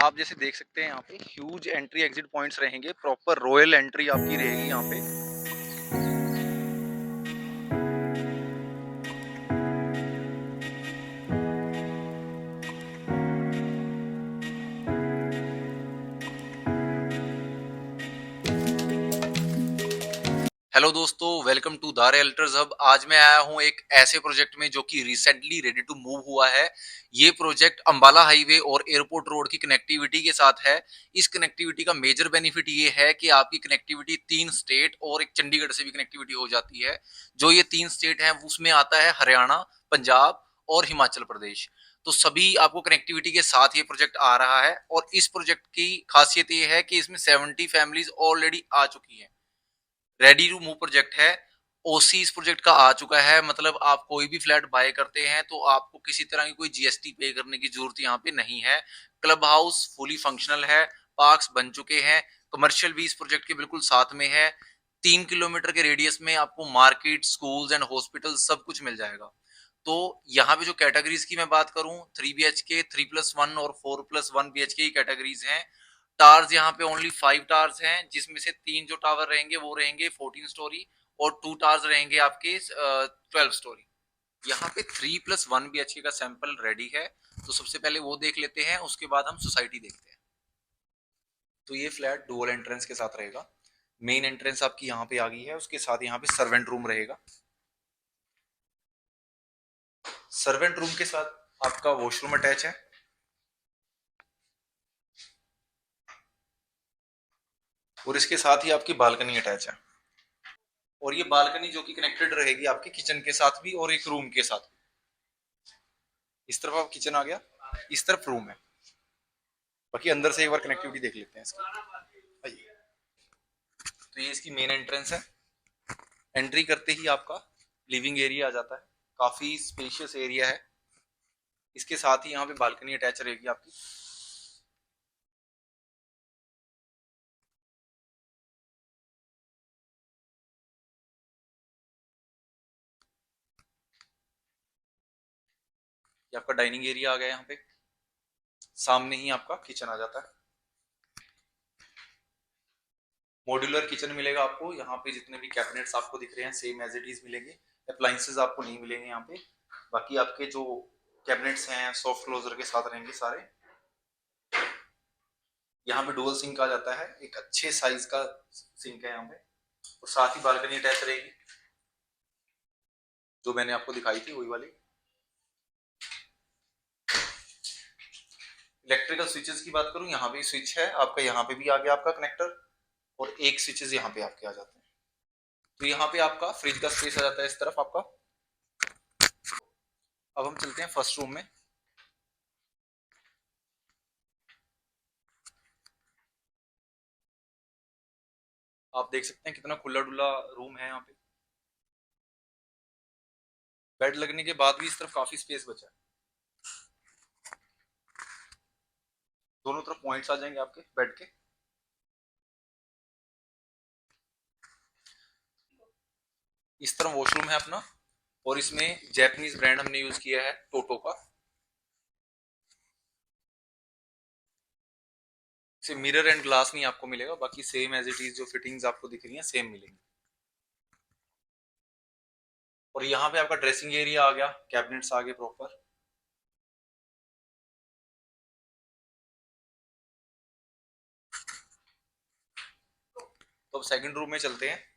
आप जैसे देख सकते हैं यहाँ पे ह्यूज एंट्री एग्जिट पॉइंट्स रहेंगे, प्रॉपर रॉयल एंट्री आपकी रहेगी यहाँ पे। हेलो दोस्तों, welcome to the Realtors Hub. आज मैं आया हूँ एक ऐसे प्रोजेक्ट में जो कि रिसेंटली रेडी टू मूव हुआ है। ये प्रोजेक्ट अंबाला हाईवे और एयरपोर्ट रोड की कनेक्टिविटी के साथ है। इस कनेक्टिविटी का मेजर बेनिफिट ये है कि आपकी कनेक्टिविटी 3 स्टेट और एक चंडीगढ़ से भी कनेक्टिविटी हो जाती है। जो ये 3 स्टेट हैं उसमें आता है हरियाणा, पंजाब और हिमाचल प्रदेश। तो सभी आपको कनेक्टिविटी के साथ ये प्रोजेक्ट आ रहा है और इस प्रोजेक्ट की खासियत ये है कि इसमें 70 फैमिलीज ऑलरेडी आ चुकी हैं। रेडी टू मूव प्रोजेक्ट है। ओसी इस प्रोजेक्ट का आ चुका है, मतलब आप कोई भी फ्लैट बाय करते हैं तो आपको किसी तरह की कोई जीएसटी पे करने की जरूरत यहाँ पे नहीं है। क्लब हाउस फुली फंक्शनल है, पार्क्स बन चुके हैं, कमर्शियल भी इस प्रोजेक्ट के बिल्कुल साथ में है। 3 किलोमीटर के रेडियस में आपको मार्केट, स्कूल्स एंड हॉस्पिटल सब कुछ मिल जाएगा। तो यहाँ पे जो कैटेगरीज की मैं बात करूं, 3 BHK, 3+1 और 4+1 BHK की कैटेगरीज हैं। टावर्स यहाँ पे ओनली 5 टावर्स हैं, जिसमें से 3 जो टावर रहेंगे वो रहेंगे 14 स्टोरी और 2 टावर्स रहेंगे आपके 12 स्टोरी। यहाँ पे 3+1 BHK का सैंपल रेडी है, तो सबसे पहले वो देख लेते हैं, उसके बाद हम सोसाइटी देखते हैं। तो ये फ्लैट डुअल एंट्रेंस के साथ रहेगा। मेन एंट्रेंस आपकी यहाँ पे आ गई है, उसके साथ यहाँ पे सर्वेंट रूम रहेगा। सर्वेंट रूम के साथ आपका वॉशरूम अटैच है और इसके साथ ही आपकी बालकनी अटैच है। और ये बालकनी जो कि कनेक्टेड रहेगी आपके किचन के साथ भी और एक रूम के साथ। इस तरफ आप किचन आ गया, इस तरफ रूम है। बाकी अंदर से एक बार कनेक्टिविटी देख लेते हैं इसकी। आइए। तो ये इसकी मेन एंट्रेंस है। एंट्री करते ही आपका लिविंग एरिया आ जाता है। काफी स्पेशियस एरिया है। इसके साथ ही यहाँ पे बालकनी अटैच रहेगी आपकी। ये आपका डाइनिंग एरिया आ गया यहाँ पे। सामने ही आपका किचन आ जाता है। मॉड्यूलर किचन मिलेगा आपको। यहाँ पे जितने भी कैबिनेट्स आपको दिख रहे हैं सेम एज इट इज मिलेंगे। अप्लायंसेस आपको नहीं मिलेंगे यहाँ पे। बाकी आपके जो कैबिनेट्स हैं सॉफ्ट क्लोजर के साथ रहेंगे सारे। यहाँ पे डुअल सिंक आ जाता है, एक अच्छे साइज का सिंक है यहाँ पे। और साथ ही बालकनी अटैच रहेगी, जो मैंने आपको दिखाई थी वही वाली। इलेक्ट्रिकल स्विचेस की बात करूं, यहाँ पे स्विच है आपका, यहाँ पे भी आ गया आपका कनेक्टर। और एक स्विचेस यहाँ पे आपके आ जाते हैं। तो यहाँ पे आपका फ्रिज का स्पेस आ जाता है इस तरफ आपका। अब हम चलते हैं फर्स्ट रूम में। आप देख सकते हैं कितना खुला डुला रूम है यहाँ पे। बेड लगने के बाद भी इस तरफ काफी स्पेस बचा है। दोनों तरफ पॉइंट्स आ जाएंगे आपके बेड के। इस तरफ वॉशरूम है अपना। और इसमें जैपनीज ब्रांड हमने यूज किया है टोटो का। सिर्फ मिरर एंड ग्लास नहीं आपको मिलेगा, बाकी सेम एज इट इज जो फिटिंग्स आपको दिख रही हैं सेम मिलेंगी। और यहाँ पे आपका ड्रेसिंग एरिया आ गया, कैबिनेट्स आ गए प्रॉपर। तो अब सेकंड रूम में चलते हैं।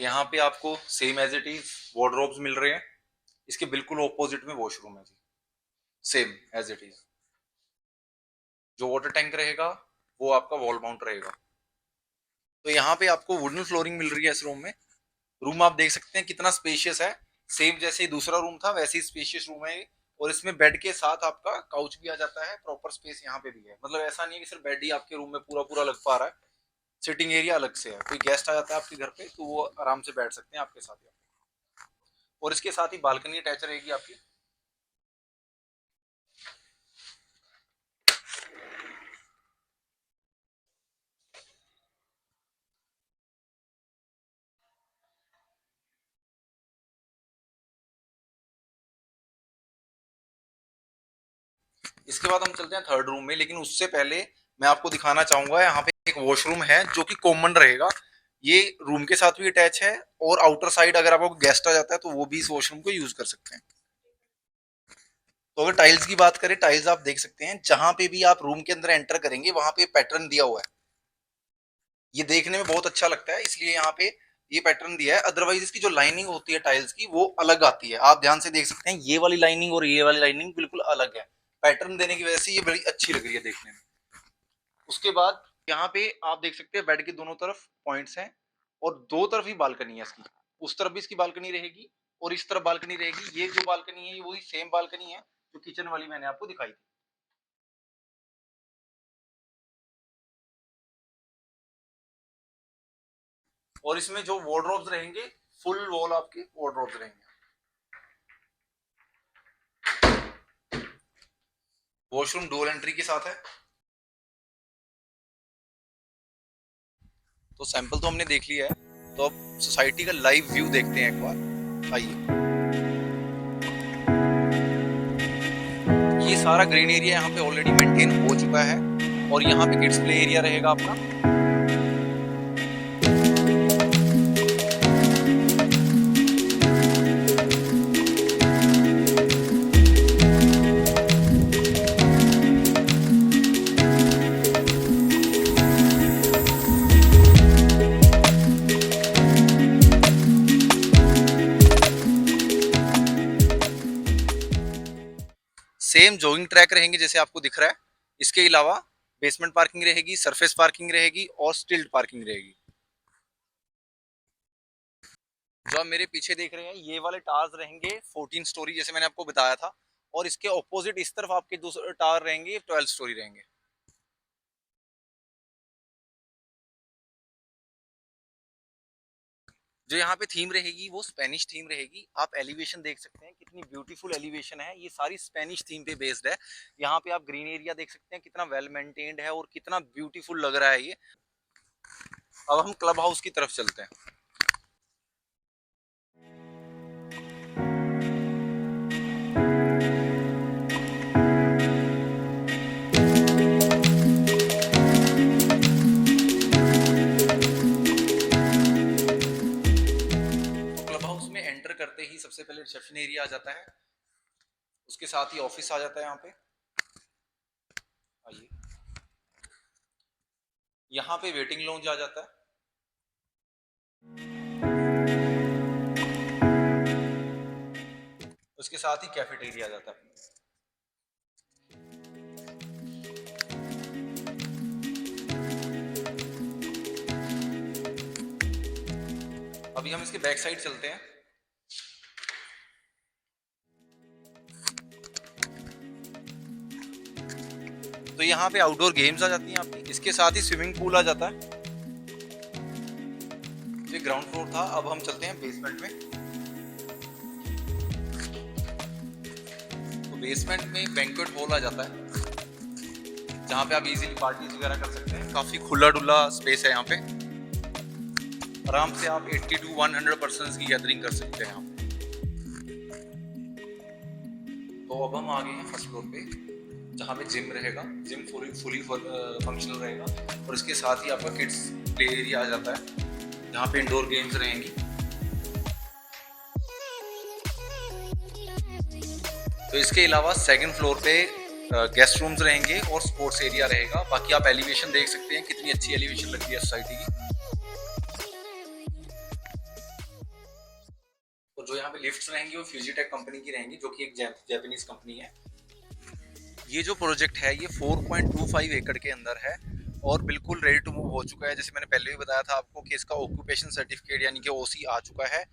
यहाँ पे आपको same as it is wardrobes मिल रहे हैं। इसके बिल्कुल ऑपोजिट में वॉशरूम है जी, सेम एज इट इज। जो वाटर टैंक रहेगा वो आपका वॉल माउंट रहेगा। तो यहाँ पे आपको वुडन फ्लोरिंग मिल रही है इस रूम में। रूम आप देख सकते हैं कितना स्पेशियस है। सेम जैसे ही दूसरा रूम था वैसे ही स्पेशियस रूम है। और इसमें बेड के साथ आपका काउच भी आ जाता है, प्रॉपर स्पेस यहाँ पे भी है। मतलब ऐसा नहीं है कि सिर्फ बेड ही आपके रूम में पूरा पूरा लग पा रहा है। सिटिंग एरिया अलग से है, कोई गेस्ट आ जाता है आपके घर पे तो वो आराम से बैठ सकते हैं आपके साथ ही। और इसके साथ ही बालकनी अटैच रहेगी आपकी। इसके बाद हम चलते हैं थर्ड रूम में, लेकिन उससे पहले मैं आपको दिखाना चाहूंगा यहाँ पे एक वॉशरूम है जो कि कॉमन रहेगा। ये रूम के साथ भी अटैच है और आउटर साइड अगर आपको गेस्ट आ जाता है तो वो भी इस वॉशरूम को यूज कर सकते हैं। तो अगर टाइल्स की बात करें, टाइल्स आप देख सकते हैं जहां पे भी आप रूम के अंदर एंटर करेंगे वहां पे पैटर्न दिया हुआ है। ये देखने में बहुत अच्छा लगता है, इसलिए यहाँ पे ये पैटर्न दिया है। अदरवाइज इसकी जो लाइनिंग होती है टाइल्स की वो अलग आती है। आप ध्यान से देख सकते हैं ये वाली लाइनिंग और ये वाली लाइनिंग बिल्कुल अलग है। पैटर्न देने की वजह से ये बड़ी अच्छी लग रही है देखने में। उसके बाद यहाँ पे आप देख सकते हैं बेड के दोनों तरफ पॉइंट्स हैं और दो तरफ ही बालकनी है इसकी। उस तरफ भी इसकी बालकनी रहेगी और इस तरफ बालकनी रहेगी। ये जो बालकनी है ये वही सेम बालकनी है जो किचन वाली मैंने आपको दिखाई थी। और इसमें जो वार्डरोब्स रहेंगे, फुल वॉल आपके वार्डरोब्स रहेंगे। वॉशरूम डुअल एंट्री के साथ है। तो सैंपल तो हमने देख लिया है, तो अब सोसाइटी का लाइव व्यू देखते हैं एक बार। आइए। ये सारा ग्रीन एरिया यहाँ पे ऑलरेडी मेंटेन हो चुका है और यहाँ पे किड्स प्ले एरिया रहेगा आपका। सेम जॉगिंग ट्रैक रहेंगे जैसे आपको दिख रहा है। इसके अलावा बेसमेंट पार्किंग रहेगी, सरफेस पार्किंग रहेगी और स्टिल्ट पार्किंग रहेगी। जो आप मेरे पीछे देख रहे हैं ये वाले टावर्स रहेंगे 14 स्टोरी जैसे मैंने आपको बताया था, और इसके ऑपोजिट इस तरफ आपके दूसरे टावर रहेंगे 12 स्टोरी रहेंगे। जो यहाँ पे थीम रहेगी वो स्पेनिश थीम रहेगी। आप एलिवेशन देख सकते हैं कितनी ब्यूटीफुल एलिवेशन है, ये सारी स्पेनिश थीम पे बेस्ड है। यहाँ पे आप ग्रीन एरिया देख सकते हैं कितना वेल मेंटेन्ड है और कितना ब्यूटीफुल लग रहा है ये। अब हम क्लब हाउस की तरफ चलते हैं। तो क्लब हाउस में एंटर करते ही सबसे पहले रिसेप्शन एरिया आ जाता है, उसके साथ ही ऑफिस आ जाता है। यहाँ पे आइए, यहाँ पे वेटिंग लॉन्ज आ जाता है। उसके साथ ही कैफेटेरिया आ जाता है। अभी हम इसके बैक साइड चलते हैं। तो यहाँ पे आउटडोर गेम्स आ जाती हैं आपकी, इसके साथ ही स्विमिंग पूल आ जाता है। ये ग्राउंड फ्लोर था, अब हम चलते हैं बेसमेंट में। तो बेसमेंट में बैंक्वेट हॉल आ जाता है जहाँ पे आप इजीली पार्टीज वगैरह कर सकते हैं। काफी खुला डुला स्पेस है यहाँ पे, आराम से आप 80 to 100 पर्सन्स की गैदरिंग कर सकते हैं यहाँ पे। तो अब हम आ गए हैं फर्स्ट फ्लोर पे जहाँ पे जिम रहेगा। जिम फुली फंक्शनल रहेगा और इसके साथ ही आपका किड्स प्ले एरिया आ जाता है जहाँ पे इंडोर गेम्स रहेंगी। तो इसके अलावा सेकंड फ्लोर पे गेस्ट रूम्स रहेंगे और स्पोर्ट्स एरिया रहेगा। बाकी आप एलिवेशन देख सकते हैं कितनी अच्छी एलिवेशन लग रही है सोसाइटी की। और जो यहाँ पे लिफ्ट्स रहेंगी वो फ्यूजीटेक कंपनी की रहेंगी जो कि एक जापानीज कंपनी है। ये जो प्रोजेक्ट है ये 4.25 एकड़ के अंदर है और बिल्कुल रेडी टू मूव हो चुका है। जैसे मैंने पहले भी बताया था आपको कि इसका ऑक्यूपेशन सर्टिफिकेट यानी कि ओसी आ चुका है।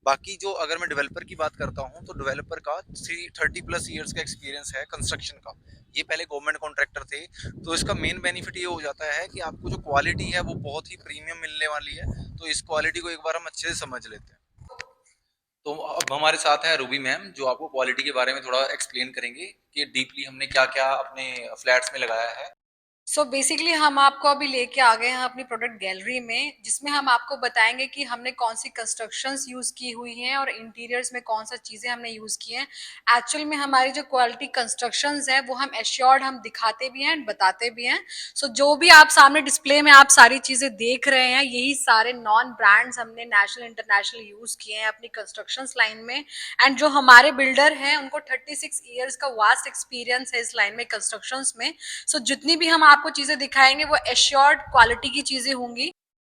बाकी जो अगर मैं डेवलपर की बात करता हूँ तो डेवलपर का 30+ ईयर्स का एक्सपीरियंस है कंस्ट्रक्शन का। ये पहले गवर्नमेंट कॉन्ट्रैक्टर थे, तो इसका मेन बेनिफिट ये हो जाता है कि आपको जो क्वालिटी है वो बहुत ही प्रीमियम मिलने वाली है। तो इस क्वालिटी को एक बार हम अच्छे से समझ लेते हैं। तो अब हमारे साथ है रूबी मैम जो आपको क्वालिटी के बारे में थोड़ा एक्सप्लेन करेंगे कि डीपली हमने क्या क्या अपने फ्लैट्स में लगाया है। सो बेसिकली हम आपको अभी लेके आ गए हैं अपनी प्रोडक्ट गैलरी में, जिसमें हम आपको बताएंगे कि हमने कौन सी कंस्ट्रक्शंस यूज की हुई हैं और इंटीरियर्स में कौन सा चीजें हमने यूज की हैं। एक्चुअल में हमारी जो क्वालिटी कंस्ट्रक्शंस है वो हम एश्योर्ड हम दिखाते भी हैं, बताते भी हैं। सो जो भी आप सामने डिस्प्ले में आप सारी चीजें देख रहे हैं, यही सारे नॉन ब्रांड्स हमने नेशनल इंटरनेशनल यूज किए हैं अपनी कंस्ट्रक्शन लाइन में। एंड जो हमारे बिल्डर हैं उनको 36 ईयर्स का वास्ट एक्सपीरियंस है इस लाइन में, कंस्ट्रक्शन में। सो जितनी भी हम आपको चीजें दिखाएंगे वो एश्योर्ड क्वालिटी की चीजें होंगी।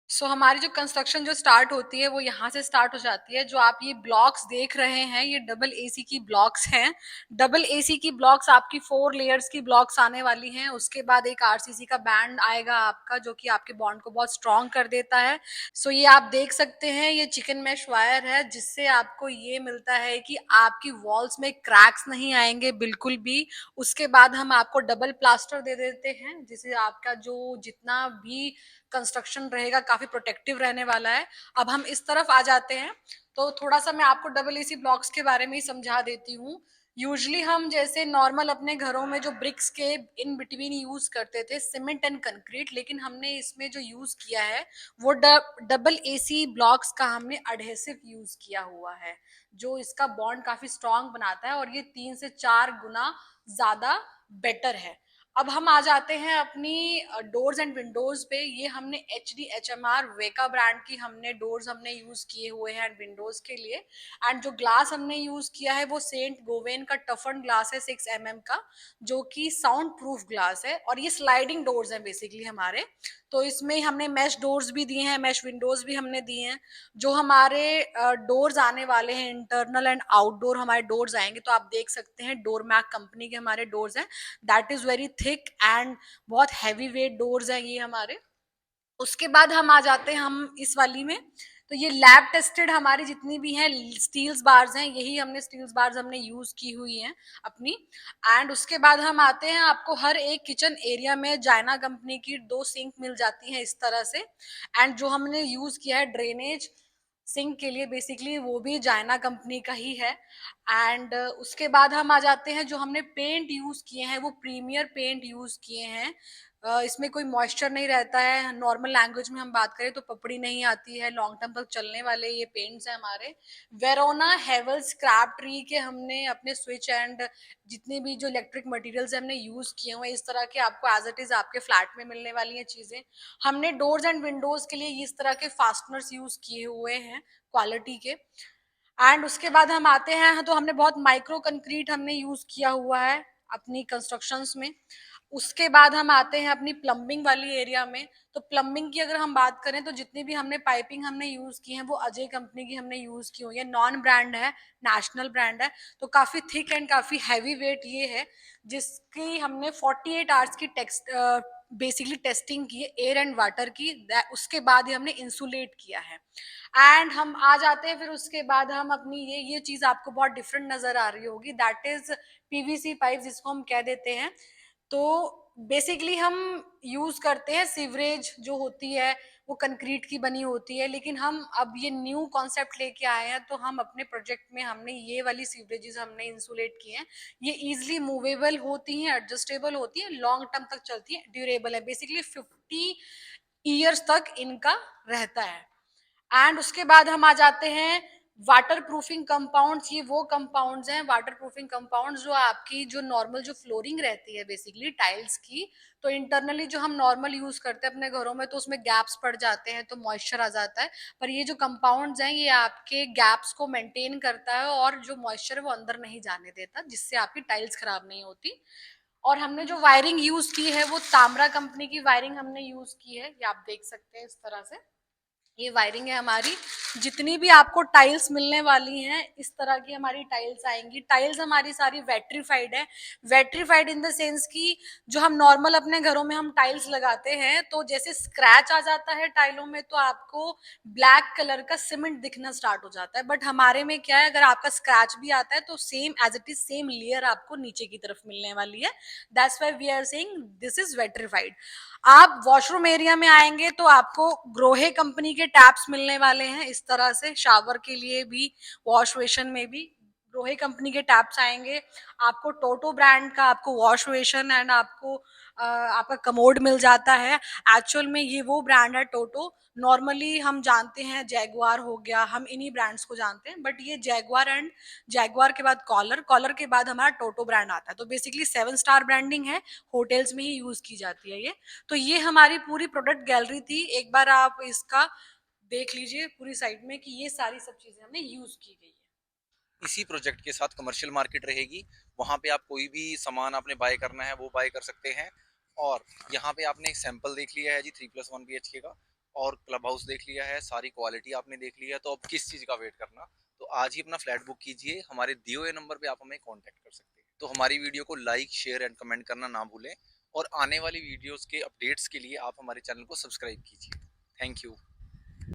हमारी जो कंस्ट्रक्शन जो स्टार्ट होती है वो यहाँ से स्टार्ट हो जाती है। जो आप ये ब्लॉक्स देख रहे हैं ये डबल एसी की ब्लॉक्स हैं। डबल एसी की ब्लॉक्स आपकी 4 लेयर्स की ब्लॉक्स आने वाली हैं। उसके बाद एक आरसीसी का बैंड आएगा आपका, जो कि आपके बॉन्ड को बहुत स्ट्रॉन्ग कर देता है। ये आप देख सकते हैं, ये चिकन मैश वायर है, जिससे आपको ये मिलता है कि आपकी वॉल्स में क्रैक्स नहीं आएंगे बिल्कुल भी। उसके बाद हम आपको डबल प्लास्टर दे देते हैं, जिससे आपका जो जितना भी कंस्ट्रक्शन रहेगा काफी प्रोटेक्टिव रहने वाला है। अब हम इस तरफ आ जाते हैं, तो थोड़ा सा मैं आपको डबल एसी ब्लॉक्स के बारे में ही समझा देती हूँ। यूजली हम जैसे नॉर्मल अपने घरों में जो ब्रिक्स के इन बिटवीन यूज करते थे सीमेंट एंड कंक्रीट, लेकिन हमने इसमें जो यूज किया है वो डबल एसी ब्लॉक्स का हमने अडहेसिव यूज किया हुआ है, जो इसका बॉन्ड काफी स्ट्रांग बनाता है और ये 3 से 4 गुना ज्यादा बेटर है। अब हम आ जाते हैं अपनी डोर्स एंड विंडोज पे। ये हमने HDHMR वेका ब्रांड की हमने डोर्स हमने यूज किए हुए हैं विंडोज के लिए। एंड जो ग्लास हमने यूज किया है वो सेंट गोवेन का टफन ग्लास है 6 mm का, जो कि साउंड प्रूफ ग्लास है। और ये स्लाइडिंग डोर्स हैं बेसिकली हमारे। तो इसमें हमने मैश डोर्स भी दिए हैं, मैश विंडोज भी हमने दिए हैं। जो हमारे डोर्स आने वाले हैं इंटरनल एंड आउटडोर हमारे डोर्स आएंगे, तो आप देख सकते हैं डोर मैक कंपनी के हमारे डोर्स हैं। That is very thick and बहुत हैवी वेट डोर्स हैं ये हमारे। उसके बाद हम आ जाते हैं हम इस वाली में। तो ये लैब टेस्टेड हमारी जितनी भी हैं स्टील्स बार्स हैं, यही हमने स्टील्स बार्स हमने यूज की हुई हैं अपनी। एंड उसके बाद हम आते हैं, आपको हर एक किचन एरिया में जायना कंपनी की 2 सिंक मिल जाती हैं इस तरह से। एंड जो हमने यूज किया है ड्रेनेज सिंक के लिए बेसिकली वो भी जायना कंपनी का ही है। एंड उसके बाद हम आ जाते हैं, जो हमने पेंट यूज किए हैं वो प्रीमियर पेंट यूज किए हैं। इसमें कोई मॉइस्चर नहीं रहता है। नॉर्मल लैंग्वेज में हम बात करें तो पपड़ी नहीं आती है। लॉन्ग टर्म तक चलने वाले ये पेंट्स हैं हमारे। वेरोना हेवल स्क्रैप ट्री के हमने अपने स्विच एंड जितने भी जो इलेक्ट्रिक मटेरियल्स हमने यूज किए हुए इस तरह के आपको एज इट इज आपके फ्लैट में मिलने वाली हैं चीजें। हमने डोर्स एंड विंडोज के लिए इस तरह के फास्टनर्स यूज किए हुए हैं क्वालिटी के। एंड उसके बाद हम आते हैं, तो हमने बहुत माइक्रो कंक्रीट हमने यूज किया हुआ है अपनी कंस्ट्रक्शंस में। उसके बाद हम आते हैं अपनी प्लम्बिंग वाली एरिया में। तो प्लम्बिंग की अगर हम बात करें तो जितनी भी हमने पाइपिंग हमने यूज की है वो अजय कंपनी की हमने यूज की हुई है। नॉन ब्रांड है, नेशनल ब्रांड है। तो काफी थिक एंड काफी हैवी वेट ये है, जिसकी हमने 48 आवर्स की टेक्स्ट बेसिकली टेस्टिंग की है एयर एंड वाटर की। उसके बाद ही हमने इंसुलेट किया है। एंड हम आ जाते हैं फिर उसके बाद हम अपनी ये चीज आपको बहुत डिफरेंट नजर आ रही होगी, दैट इज पीवीसी पाइप जिसको हम कह देते हैं। तो बेसिकली हम यूज करते हैं सीवरेज जो होती है वो कंक्रीट की बनी होती है, लेकिन हम अब ये न्यू कॉन्सेप्ट लेके आए हैं। तो हम अपने प्रोजेक्ट में हमने ये वाली सीवरेजेस हमने इंसुलेट की हैं। ये इजिली मूवेबल होती हैं, एडजस्टेबल होती हैं, लॉन्ग टर्म तक चलती हैं, ड्यूरेबल है, बेसिकली 50 ईयर्स तक इनका रहता है। एंड उसके बाद हम आ जाते हैं वाटर प्रूफिंग कंपाउंड्स। ये वो कंपाउंड्स हैं वाटर प्रूफिंग कंपाउंड्स जो आपकी जो नॉर्मल जो फ्लोरिंग रहती है बेसिकली टाइल्स की, तो इंटरनली जो हम नॉर्मल यूज करते हैं अपने घरों में तो उसमें गैप्स पड़ जाते हैं तो मॉइस्चर आ जाता है। पर ये जो कंपाउंड्स हैं ये आपके गैप्स को मेंटेन करता है और जो मॉइस्चर है वो अंदर नहीं जाने देता, जिससे आपकी टाइल्स खराब नहीं होती। और हमने जो वायरिंग यूज की है वो तामरा कंपनी की वायरिंग हमने यूज की है, ये आप देख सकते हैं इस तरह से। ये वायरिंग है हमारी। जितनी भी आपको टाइल्स मिलने वाली हैं इस तरह की हमारी टाइल्स आएंगी। टाइल्स हमारी सारी वेट्रीफाइड है। वेट्रीफाइड इन द सेंस की जो हम नॉर्मल अपने घरों में हम टाइल्स लगाते हैं तो जैसे स्क्रैच आ जाता है टाइलों में तो आपको ब्लैक कलर का सीमेंट दिखना स्टार्ट हो जाता है। बट हमारे में क्या है, अगर आपका स्क्रैच भी आता है तो same as it is same layer आपको नीचे की तरफ मिलने वाली है। That's why we are saying this is vitrified. आप वॉशरूम एरिया में आएंगे तो आपको ग्रोहे कंपनी के टैप्स मिलने वाले हैं इस तरह से, शावर के लिए भी वॉश बेसिन में भी ग्रोहे कंपनी के टैप्स आएंगे। आपको टोटो ब्रांड का आपको वॉश बेसिन एंड आपको आपका कमोड मिल जाता है। एक्चुअल में ये वो ब्रांड है टोटो। नॉर्मली हम जानते हैं जैगुआर हो गया, हम इन्हीं ब्रांड्स को जानते हैं, बट ये जैगुआर एंड जैगुआर के बाद कॉलर, कॉलर के बाद हमारा टोटो ब्रांड आता है। तो बेसिकली 7 स्टार ब्रांडिंग है, होटल्स में ही यूज की जाती है ये। तो ये हमारी पूरी प्रोडक्ट गैलरी थी। एक बार आप इसका देख लीजिए पूरी साइड में कि ये सारी सब चीजें हमने यूज की गई है। इसी प्रोजेक्ट के साथ कमर्शियल मार्केट रहेगी, वहाँ पे आप कोई भी सामान आपने बाय करना है वो बाय कर सकते हैं। और यहाँ पे आपने एक सैंपल देख लिया है जी 3+1 BHK का, और क्लब हाउस देख लिया है, सारी क्वालिटी आपने देख लिया है, तो अब किस चीज़ का वेट करना। तो आज ही अपना फ्लैट बुक कीजिए, हमारे दिए हुए नंबर पे आप हमें कॉन्टैक्ट कर सकते हैं। तो हमारी वीडियो को लाइक शेयर एंड कमेंट करना ना भूलें, और आने वाली वीडियोस के अपडेट्स के लिए आप हमारे चैनल को सब्सक्राइब कीजिए। Thank you.